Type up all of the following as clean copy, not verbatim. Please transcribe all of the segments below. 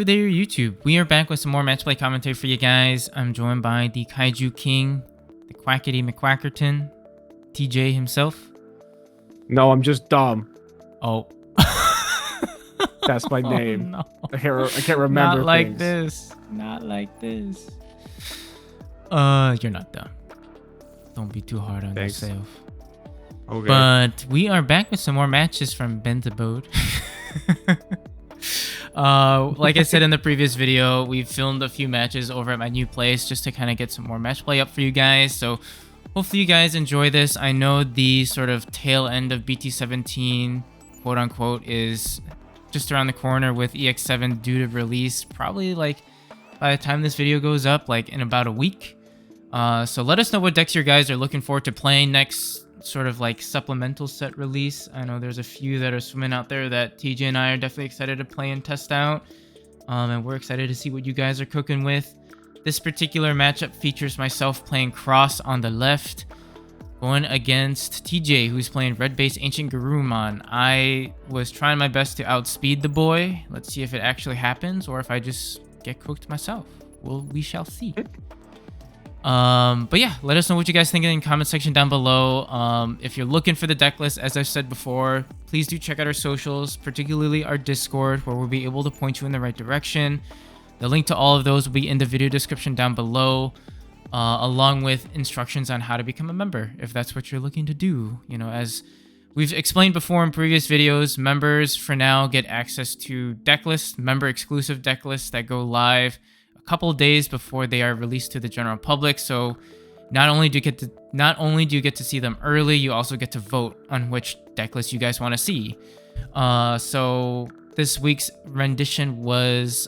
there, YouTube. We are back with some more Matchplay commentary for you guys. I'm joined by the Kaiju King, the Quackity McQuackerton, TJ himself. No, I'm just dumb. Oh. That's my name. No. I can't remember Not like things. this. Not like this. You're not dumb. Don't be too hard on Thanks. yourself. Okay. But we are back with some more matches from Ben's Abode. Like I said in the previous video, we've filmed a few matches over at my new place just to kind of get some more match play up for you guys. So hopefully you guys enjoy this. I know the sort of tail end of BT-17, quote unquote, is just around the corner with EX7 due to release probably like by the time this video goes up, like in about a week. So let us know what decks you guys are looking forward to playing next sort of like supplemental set release. I know there's a few that are swimming out there that TJ and I are definitely excited to play and test out. And we're excited to see what you guys are cooking with. This particular matchup features myself playing Cross on the left, going against TJ, who's playing red base AncientGarurumon. I was trying my best to outspeed the boy. Let's see if it actually happens or if I just get cooked myself. Well, we shall see. But yeah, let us know what you guys think in the comment section down below. If you're looking for the deck list, as I've said before, please do check out our socials, particularly our Discord, where we'll be able to point you in the right direction. The link to all of those will be in the video description down below, along with instructions on how to become a member, if that's what you're looking to do. You know, as we've explained before in previous videos, members for now get access to deck lists, member exclusive deck lists that go live couple of days before they are released to the general public. So not only do you get to see them early, you also get to vote on which deck list you guys want to see. So this week's rendition was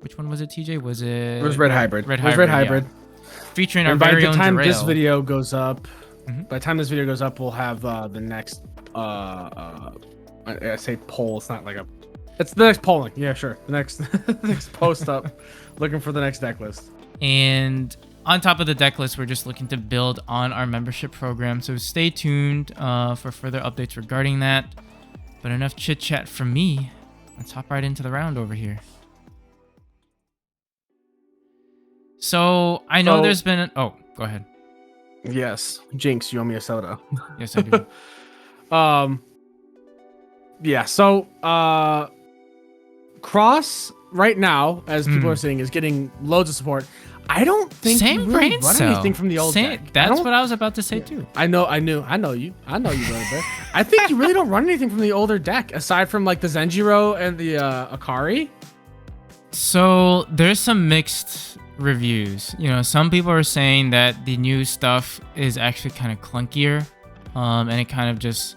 which one was it, TJ? Was it? It was Red Hybrid. Red Hybrid. Yeah. Featuring our and by very the own time Derail. this video goes up, by the time this video goes up, we'll have the next I say poll. It's not like a. It's the next polling. Yeah, sure. The next next post up, looking for the next deck list. And on top of the deck list, we're just looking to build on our membership program. So stay tuned for further updates regarding that. But enough chit chat from me. Let's hop right into the round over here. So I know there's been oh, go ahead. Yes, Jinx, you owe me a soda. Yes, I do. Yeah. So Cross right now, as people are saying, is getting loads of support. I don't think Same you really brain run cell. anything from the old deck. That's what I was about to say too. I know you. I know you really bit. I think you really don't run anything from the older deck aside from like the Zenjiro and the Akari. So there's some mixed reviews. You know, some people are saying that the new stuff is actually kind of clunkier, and it kind of just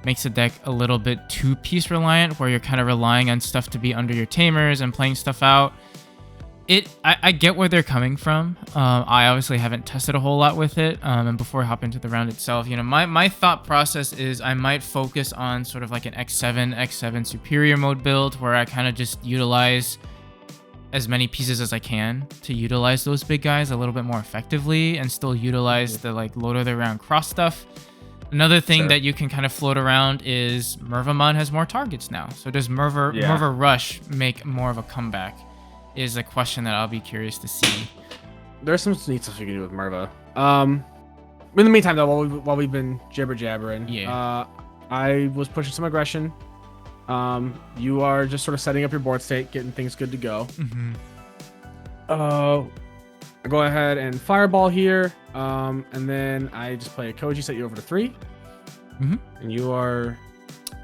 makes the deck a little bit too piece reliant, where you're kind of relying on stuff to be under your tamers and playing stuff out. I get where they're coming from. I obviously haven't tested a whole lot with it. And before I hop into the round itself, you know, my thought process is I might focus on sort of like an X7 superior mode build, where I kind of just utilize as many pieces as I can to utilize those big guys a little bit more effectively and still utilize the like load of the round cross stuff. Another thing that you can kind of float around is Mervamon has more targets now. So does Merva Rush make more of a comeback? Is a question that I'll be curious to see. There's some neat stuff you can do with Merva. In the meantime, though, while we've been jibber jabbering, I was pushing some aggression. You are just sort of setting up your board state, getting things good to go. I go ahead and fireball here, and then I just play a Koji, set you over to 3, and you are.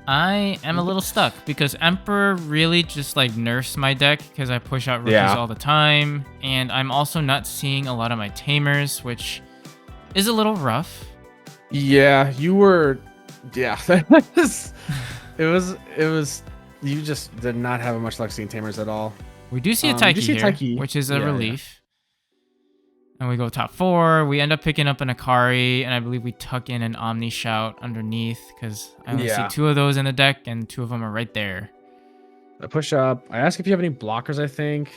I am a little stuck because Emperor really just like nerfs my deck because I push out rookies all the time, and I'm also not seeing a lot of my tamers, which is a little rough. Yeah, you were. Yeah, it was. You just did not have much luck seeing tamers at all. We do see a Taiki here, which is a relief. And we go top 4. We end up picking up an Akari, and I believe we tuck in an Omni Shout underneath because I only see 2 of those in the deck, and 2 of them are right there. I push up. I ask if you have any blockers, I think.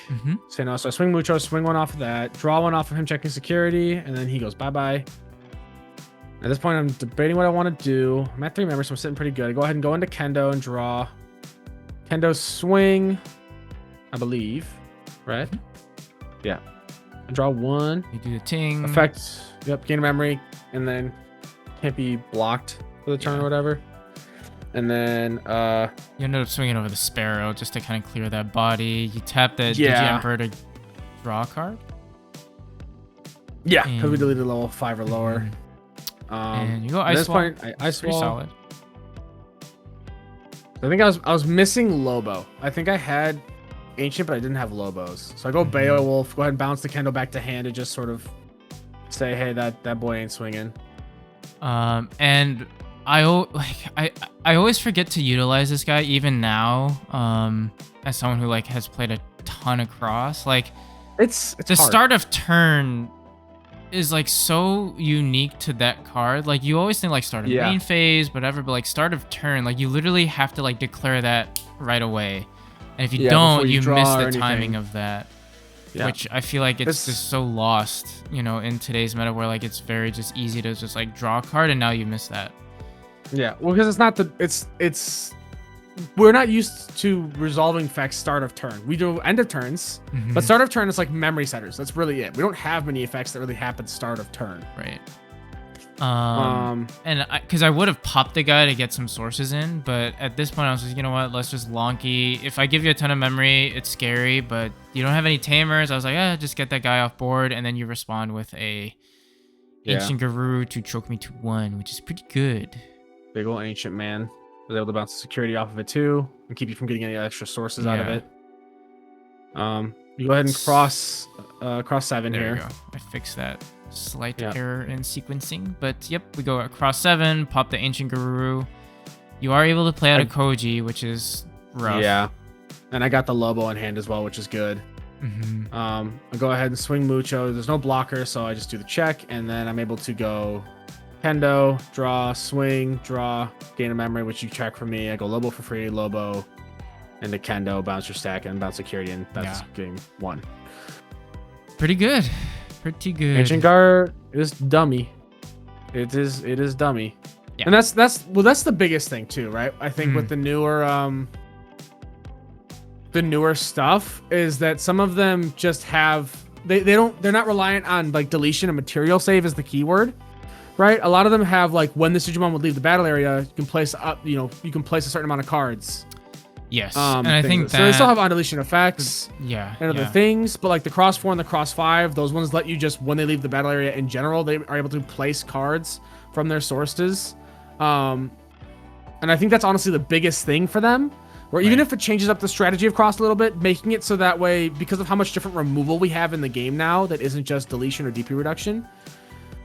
Say no. So I swing Mucho, swing one off of that, draw one off of him checking security, and then he goes bye-bye. At this point, I'm debating what I want to do. I'm at 3 members, so I'm sitting pretty good. I go ahead and go into Kendo and draw. Kendo swing. I believe. Right? Yeah. I draw 1. You do the ting. Effect. Yep. Gain a memory, and then can't be blocked for the turn or whatever. And then you ended up swinging over the Sparrow just to kind of clear that body. You tap the DG Emperor to draw a card. Yeah, because we deleted level 5 or lower. And you go Ice Wall. Ice Pretty Wall. solid. I think I was missing Lobo. I think I had Ancient, but I didn't have Lobos. So I go Beowulf. Go ahead and bounce the Kendo back to hand and just sort of say, hey, that boy ain't swinging. And I always forget to utilize this guy even now. As someone who like has played a ton of Cross, like it's the hard. start of turn is like so unique to that card. Like you always think like start of main phase, whatever, but like start of turn, like you literally have to like declare that right away. And if you don't, you miss the timing of that. Yeah. Which I feel like it's just so lost, you know, in today's meta where like it's very just easy to just like draw a card and now you miss that. Yeah, well, because it's not it's we're not used to resolving effects start of turn. We do end of turns, but start of turn is like memory setters. That's really it. We don't have many effects that really happen start of turn. Right. And because I would have popped the guy to get some sources in, but at this point I was just, you know what, let's just lonky. If I give you a ton of memory, it's scary, but you don't have any tamers. I was like, just get that guy off board, and then you respond with a Ancient Guru to choke me to 1, which is pretty good. Big ol' Ancient man. Was able to bounce the security off of it too and keep you from getting any extra sources out of it. You go ahead and cross 7 there here. You go. I fixed that slight error in sequencing, but yep, we go across 7, pop the Ancient Guru. You are able to play out a Koji, which is rough. Yeah, and I got the Lobo in hand as well, which is good. I go ahead and swing Mucho. There's no blocker, so I just do the check, and then I'm able to go Kendo, draw, swing, draw, gain a memory, which you check for me. I go Lobo for free, Lobo, and the Kendo, bounce your stack, and bounce security, and that's game 1. Pretty good. Pretty good. Ancient Gar is dummy. It is dummy. Yeah. And that's the biggest thing too, right? I think with the newer stuff is that some of them just have they're not reliant on like deletion and material save as the keyword. Right, a lot of them have like when the Digimon would leave the battle area, you can place you can place a certain amount of cards. Yes, and I think that so they still have on deletion effects, and other things, but like the cross 4 and the cross 5, those ones let you just when they leave the battle area in general, they are able to place cards from their sources, and I think that's honestly the biggest thing for them. Where even if it changes up the strategy of cross a little bit, making it so that way because of how much different removal we have in the game now, that isn't just deletion or DP reduction.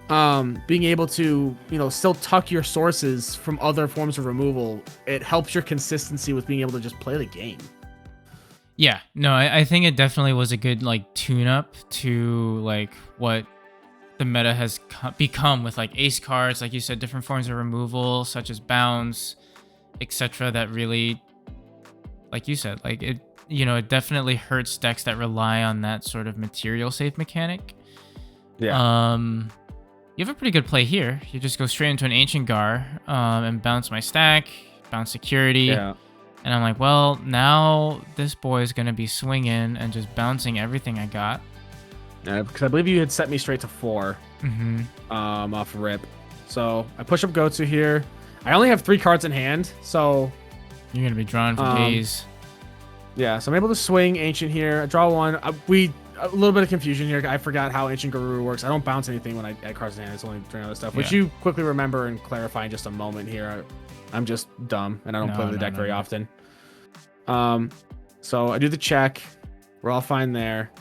Being able to, still tuck your sources from other forms of removal, it helps your consistency with being able to just play the game. Yeah, no, I think it definitely was a good like tune-up to like what the meta has become with like ace cards, like you said, different forms of removal such as bounce, etc. That really, like you said, like it definitely hurts decks that rely on that sort of material save mechanic. Yeah. You have a pretty good play here. You just go straight into an Ancient Gar and bounce my stack, bounce security. Yeah. And I'm like, well, now this boy is going to be swinging and just bouncing everything I got. Yeah, because I believe you had set me straight to 4 off rip. So I push up go to here. I only have 3 cards in hand, so... You're going to be drawing for days. Yeah, so I'm able to swing Ancient here. I draw 1. A little bit of confusion here. I forgot how Ancient Guru works. I don't bounce anything when I cross the hand. It's only during other stuff, which you quickly remember and clarify in just a moment here. I'm just dumb, and I don't play the deck very often. So I do the check. We're all fine there.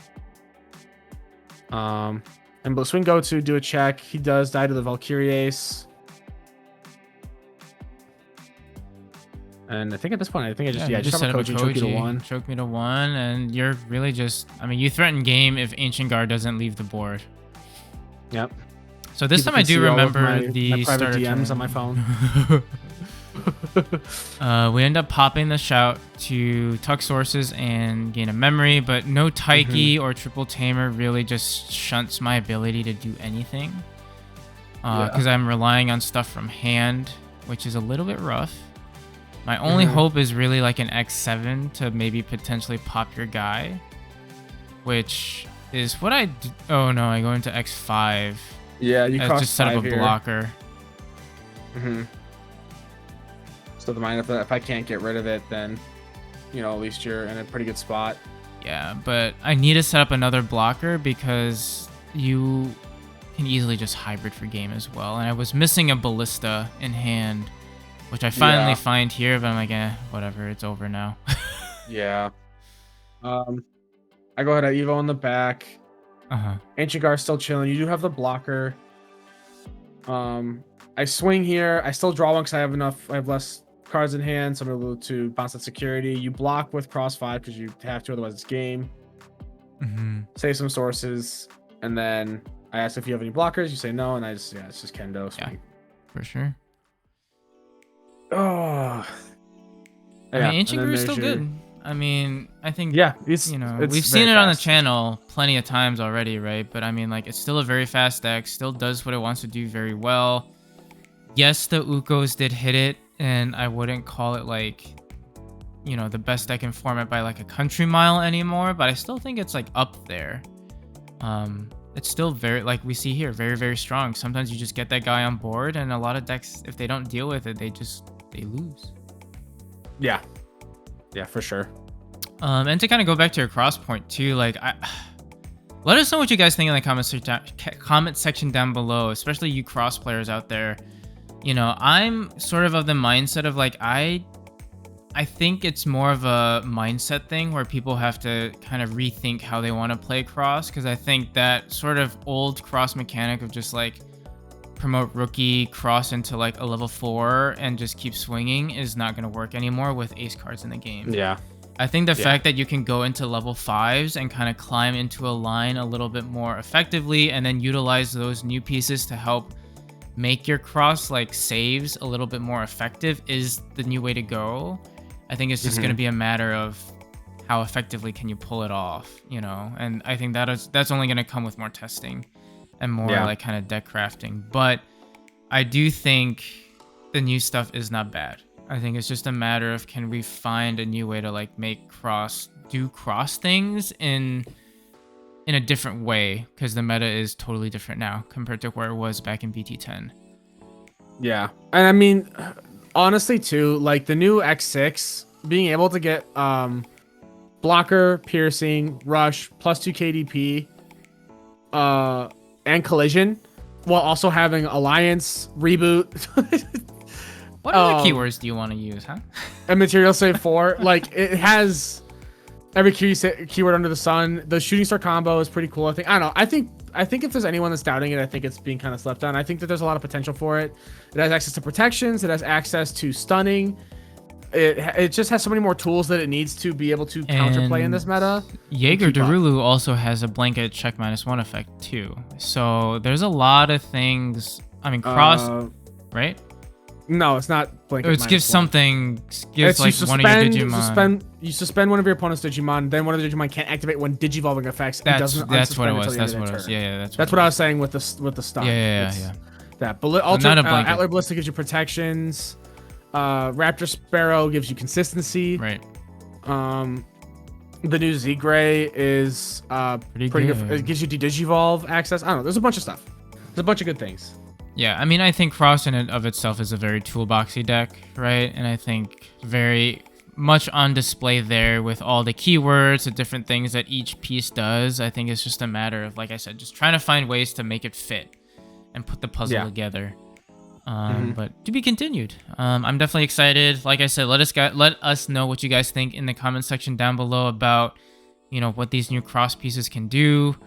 And we'll swing go to do a check. He does die to the Valkyrie Ace. And I think at this point, I just have a Koji, choke you to 1. Choke me to 1, and you're really just... I mean, you threaten game if Ancient Gar doesn't leave the board. Yep. So this time I do remember the private DMs on my phone. We end up popping the shout to tuck sources and gain a memory, but no Taiki or triple tamer really just shunts my ability to do anything. Because I'm relying on stuff from hand, which is a little bit rough. My only hope is really like an X7 to maybe potentially pop your guy, which is what I do. Oh no, I go into X5. Yeah, you cross just set up a here. blocker. So the mind if I can't get rid of it, then you know at least you're in a pretty good spot. Yeah, but I need to set up another blocker because you can easily just hybrid for game as well. And I was missing a ballista in hand, which I finally find here, but I'm like, whatever, it's over now. Yeah. I go ahead, I Evo in the back. Ancient Gar still chilling. You do have the blocker. I swing here. I still draw one because I have less cards in hand, so I'm able to bounce that security. You block with cross 5 because you have to, otherwise it's game. Save some sources, and then I ask if you have any blockers. You say no, and it's just kendo. Swing. Yeah, for sure. Oh, I mean, Ancient Gar is still good. I mean, I think we've seen it on the channel plenty of times already, right? But I mean, like, it's still a very fast deck. Still does what it wants to do very well. Yes, the Ukos did hit it, and I wouldn't call it like, you know, the best deck in format by like a country mile anymore. But I still think it's like up there. It's still very, like we see here, very, very strong. Sometimes you just get that guy on board, and a lot of decks, if they don't deal with it, they lose. Yeah, for sure. And to kind of go back to your cross point too, like, let us know what you guys think in the comment section down below, especially you cross players out there. You know, I'm sort of the mindset of like, I think it's more of a mindset thing where people have to kind of rethink how they want to play cross, because I think that sort of old cross mechanic of just like promote rookie, cross into like a level 4 and just keep swinging is not going to work anymore with ace cards in the game. Yeah. I think the fact that you can go into level 5s and kind of climb into a line a little bit more effectively and then utilize those new pieces to help make your cross like saves a little bit more effective is the new way to go. I think it's just going to be a matter of how effectively can you pull it off, you know? And I think that's only going to come with more testing and more like kind of deck crafting. But I do think the new stuff is not bad. I think it's just a matter of, can we find a new way to like make cross things in a different way, because the meta is totally different now compared to where it was back in BT-10. Yeah. And I mean, honestly too, like the new X6 being able to get blocker, piercing, rush, +2 KDP, and collision, while also having alliance, reboot. What other keywords do you want to use, huh? And material save 4. Like, it has every keyword under the sun. The shooting star combo is pretty cool. I don't know. I think if there's anyone that's doubting it, I think it's being kind of slept on. I think that there's a lot of potential for it. It has access to protections. It has access to stunning. It just has so many more tools that it needs to be able to counterplay in this meta. Jaeger Darulu also has a blanket check -1 effect too. So there's a lot of things. I mean, cross, right? No, it's not blanket. It gives something. Gives like one of your Digimon. You suspend one of your opponent's Digimon. Then one of the Digimon can't activate when Digivolving effects. That's what it was. That's what it was. Yeah, that's what I was saying with the stun. Yeah. That Atler Ballista gives you protections. Raptor Sparrow gives you consistency. Right. The new Z Gray is pretty good. It gives you Digivolve access. I don't know. There's a bunch of stuff. There's a bunch of good things. Yeah, I mean, I think Cross in and of itself is a very toolboxy deck, right? And I think very much on display there with all the keywords, the different things that each piece does. I think it's just a matter of, like I said, just trying to find ways to make it fit and put the puzzle together. But to be continued. I'm definitely excited. Like I said, let us know what you guys think in the comment section down below about, you know, what these new cross pieces can do.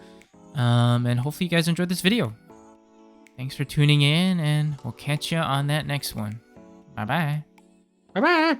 And hopefully you guys enjoyed this video. Thanks for tuning in, and we'll catch you on that next one. Bye-bye. Bye-bye.